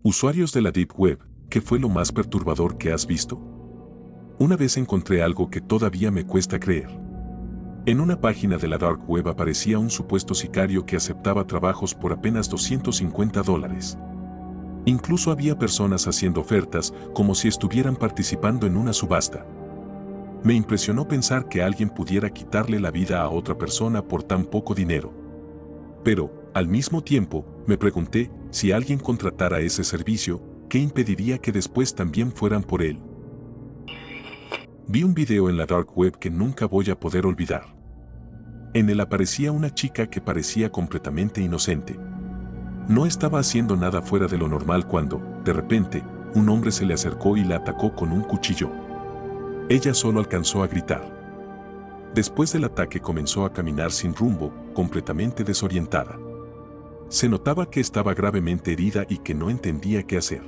Usuarios de la Deep Web, ¿qué fue lo más perturbador que has visto? Una vez encontré algo que todavía me cuesta creer. En una página de la Dark Web aparecía un supuesto sicario que aceptaba trabajos por apenas $250. Incluso había personas haciendo ofertas como si estuvieran participando en una subasta. Me impresionó pensar que alguien pudiera quitarle la vida a otra persona por tan poco dinero. Pero, al mismo tiempo, me pregunté, si alguien contratara ese servicio, ¿qué impediría que después también fueran por él? Vi un video en la Dark Web que nunca voy a poder olvidar. En él aparecía una chica que parecía completamente inocente. No estaba haciendo nada fuera de lo normal cuando, de repente, un hombre se le acercó y la atacó con un cuchillo. Ella solo alcanzó a gritar. Después del ataque comenzó a caminar sin rumbo, completamente desorientada. Se notaba que estaba gravemente herida y que no entendía qué hacer.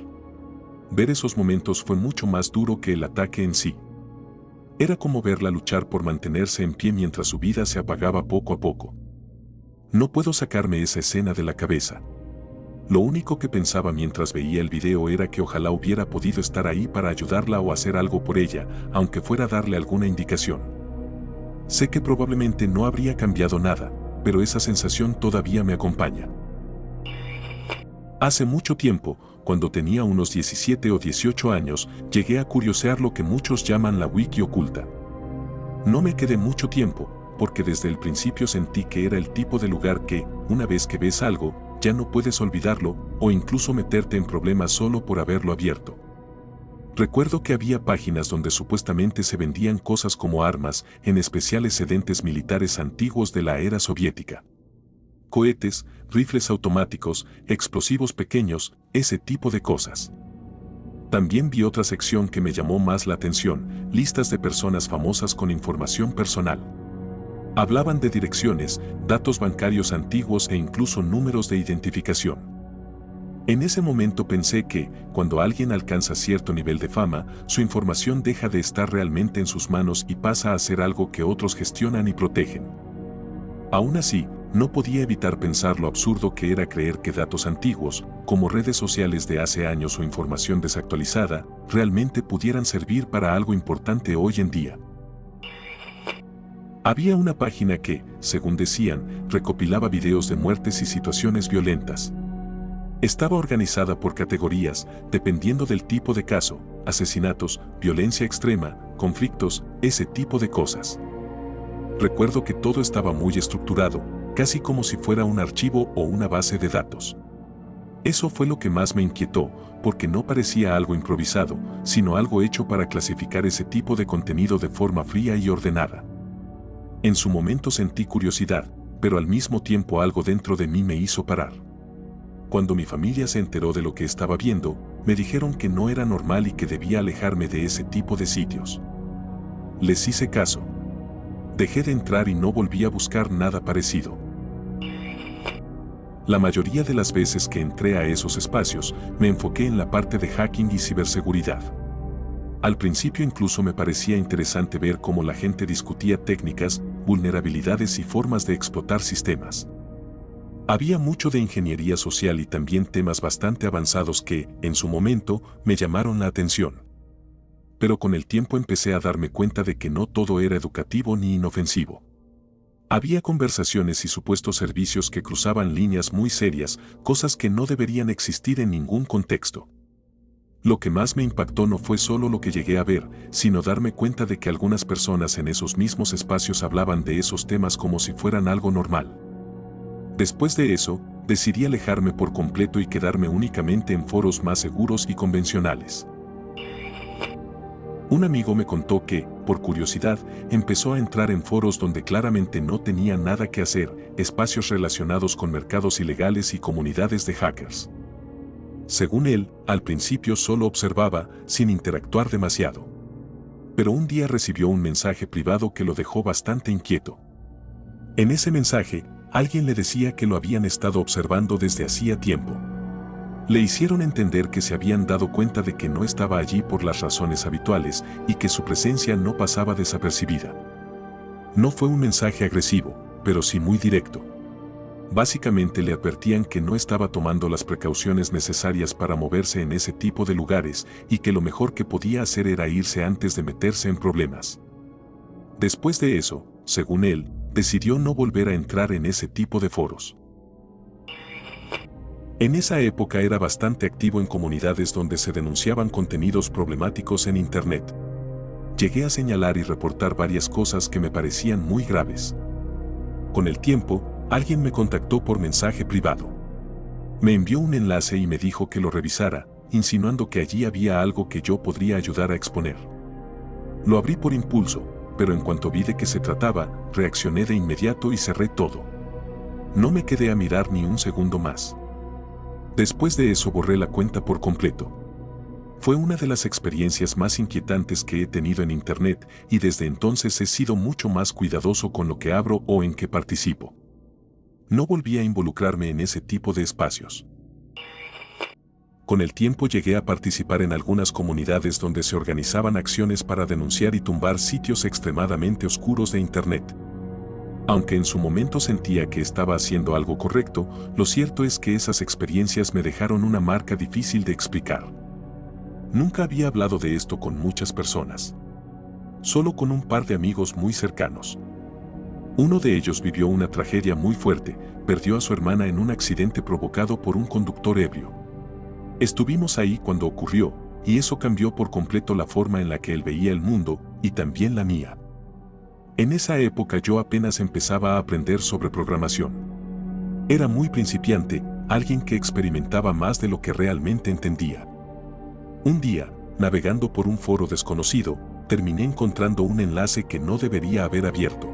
Ver esos momentos fue mucho más duro que el ataque en sí. Era como verla luchar por mantenerse en pie mientras su vida se apagaba poco a poco. No puedo sacarme esa escena de la cabeza. Lo único que pensaba mientras veía el video era que ojalá hubiera podido estar ahí para ayudarla o hacer algo por ella, aunque fuera darle alguna indicación. Sé que probablemente no habría cambiado nada, pero esa sensación todavía me acompaña. Hace mucho tiempo, cuando tenía unos 17 o 18 años, llegué a curiosear lo que muchos llaman la wiki oculta. No me quedé mucho tiempo, porque desde el principio sentí que era el tipo de lugar que, una vez que ves algo, ya no puedes olvidarlo, o incluso meterte en problemas solo por haberlo abierto. Recuerdo que había páginas donde supuestamente se vendían cosas como armas, en especial excedentes militares antiguos de la era soviética. Cohetes, rifles automáticos, explosivos pequeños, ese tipo de cosas. También vi otra sección que me llamó más la atención, listas de personas famosas con información personal. Hablaban de direcciones, datos bancarios antiguos e incluso números de identificación. En ese momento pensé que, cuando alguien alcanza cierto nivel de fama, su información deja de estar realmente en sus manos y pasa a ser algo que otros gestionan y protegen. Aún así, no podía evitar pensar lo absurdo que era creer que datos antiguos, como redes sociales de hace años o información desactualizada, realmente pudieran servir para algo importante hoy en día. Había una página que, según decían, recopilaba videos de muertes y situaciones violentas. Estaba organizada por categorías, dependiendo del tipo de caso, asesinatos, violencia extrema, conflictos, ese tipo de cosas. Recuerdo que todo estaba muy estructurado, casi como si fuera un archivo o una base de datos. Eso fue lo que más me inquietó, porque no parecía algo improvisado, sino algo hecho para clasificar ese tipo de contenido de forma fría y ordenada. En su momento sentí curiosidad, pero al mismo tiempo algo dentro de mí me hizo parar. Cuando mi familia se enteró de lo que estaba viendo, me dijeron que no era normal y que debía alejarme de ese tipo de sitios. Les hice caso. Dejé de entrar y no volví a buscar nada parecido. La mayoría de las veces que entré a esos espacios, me enfoqué en la parte de hacking y ciberseguridad. Al principio incluso me parecía interesante ver cómo la gente discutía técnicas, vulnerabilidades y formas de explotar sistemas. Había mucho de ingeniería social y también temas bastante avanzados que, en su momento, me llamaron la atención. Pero con el tiempo empecé a darme cuenta de que no todo era educativo ni inofensivo. Había conversaciones y supuestos servicios que cruzaban líneas muy serias, cosas que no deberían existir en ningún contexto. Lo que más me impactó no fue solo lo que llegué a ver, sino darme cuenta de que algunas personas en esos mismos espacios hablaban de esos temas como si fueran algo normal. Después de eso, decidí alejarme por completo y quedarme únicamente en foros más seguros y convencionales. Un amigo me contó que, por curiosidad, empezó a entrar en foros donde claramente no tenía nada que hacer, espacios relacionados con mercados ilegales y comunidades de hackers. Según él, al principio solo observaba, sin interactuar demasiado. Pero un día recibió un mensaje privado que lo dejó bastante inquieto. En ese mensaje, alguien le decía que lo habían estado observando desde hacía tiempo. Le hicieron entender que se habían dado cuenta de que no estaba allí por las razones habituales y que su presencia no pasaba desapercibida. No fue un mensaje agresivo, pero sí muy directo. Básicamente le advertían que no estaba tomando las precauciones necesarias para moverse en ese tipo de lugares y que lo mejor que podía hacer era irse antes de meterse en problemas. Después de eso, según él, decidió no volver a entrar en ese tipo de foros. En esa época era bastante activo en comunidades donde se denunciaban contenidos problemáticos en Internet. Llegué a señalar y reportar varias cosas que me parecían muy graves. Con el tiempo, alguien me contactó por mensaje privado. Me envió un enlace y me dijo que lo revisara, insinuando que allí había algo que yo podría ayudar a exponer. Lo abrí por impulso, pero en cuanto vi de qué se trataba, reaccioné de inmediato y cerré todo. No me quedé a mirar ni un segundo más. Después de eso borré la cuenta por completo. Fue una de las experiencias más inquietantes que he tenido en Internet y desde entonces he sido mucho más cuidadoso con lo que abro o en qué participo. No volví a involucrarme en ese tipo de espacios. Con el tiempo llegué a participar en algunas comunidades donde se organizaban acciones para denunciar y tumbar sitios extremadamente oscuros de Internet. Aunque en su momento sentía que estaba haciendo algo correcto, lo cierto es que esas experiencias me dejaron una marca difícil de explicar. Nunca había hablado de esto con muchas personas. Solo con un par de amigos muy cercanos. Uno de ellos vivió una tragedia muy fuerte, perdió a su hermana en un accidente provocado por un conductor ebrio. Estuvimos ahí cuando ocurrió, y eso cambió por completo la forma en la que él veía el mundo, y también la mía. En esa época yo apenas empezaba a aprender sobre programación. Era muy principiante, alguien que experimentaba más de lo que realmente entendía. Un día, navegando por un foro desconocido, terminé encontrando un enlace que no debería haber abierto.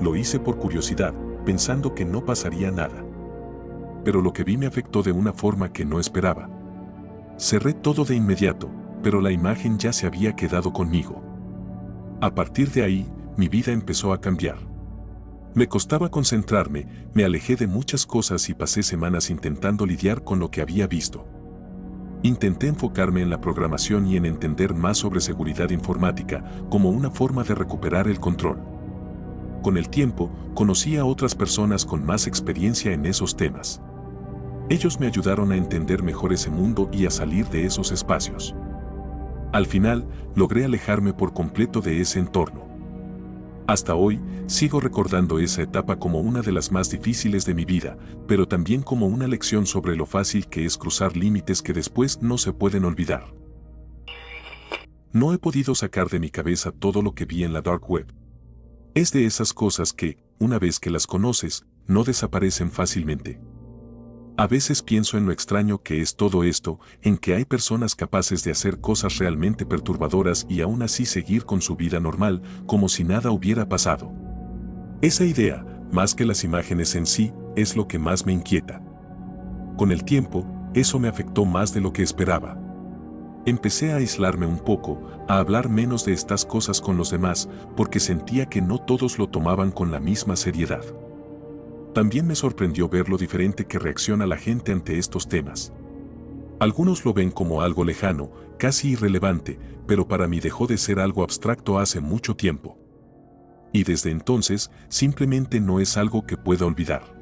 Lo hice por curiosidad, pensando que no pasaría nada. Pero lo que vi me afectó de una forma que no esperaba. Cerré todo de inmediato, pero la imagen ya se había quedado conmigo. A partir de ahí, mi vida empezó a cambiar. Me costaba concentrarme, me alejé de muchas cosas y pasé semanas intentando lidiar con lo que había visto. Intenté enfocarme en la programación y en entender más sobre seguridad informática, como una forma de recuperar el control. Con el tiempo, conocí a otras personas con más experiencia en esos temas. Ellos me ayudaron a entender mejor ese mundo y a salir de esos espacios. Al final, logré alejarme por completo de ese entorno. Hasta hoy, sigo recordando esa etapa como una de las más difíciles de mi vida, pero también como una lección sobre lo fácil que es cruzar límites que después no se pueden olvidar. No he podido sacar de mi cabeza todo lo que vi en la Dark Web. Es de esas cosas que, una vez que las conoces, no desaparecen fácilmente. A veces pienso en lo extraño que es todo esto, en que hay personas capaces de hacer cosas realmente perturbadoras y aún así seguir con su vida normal, como si nada hubiera pasado. Esa idea, más que las imágenes en sí, es lo que más me inquieta. Con el tiempo, eso me afectó más de lo que esperaba. Empecé a aislarme un poco, a hablar menos de estas cosas con los demás, porque sentía que no todos lo tomaban con la misma seriedad. También me sorprendió ver lo diferente que reacciona la gente ante estos temas. Algunos lo ven como algo lejano, casi irrelevante, pero para mí dejó de ser algo abstracto hace mucho tiempo. Y desde entonces, simplemente no es algo que pueda olvidar.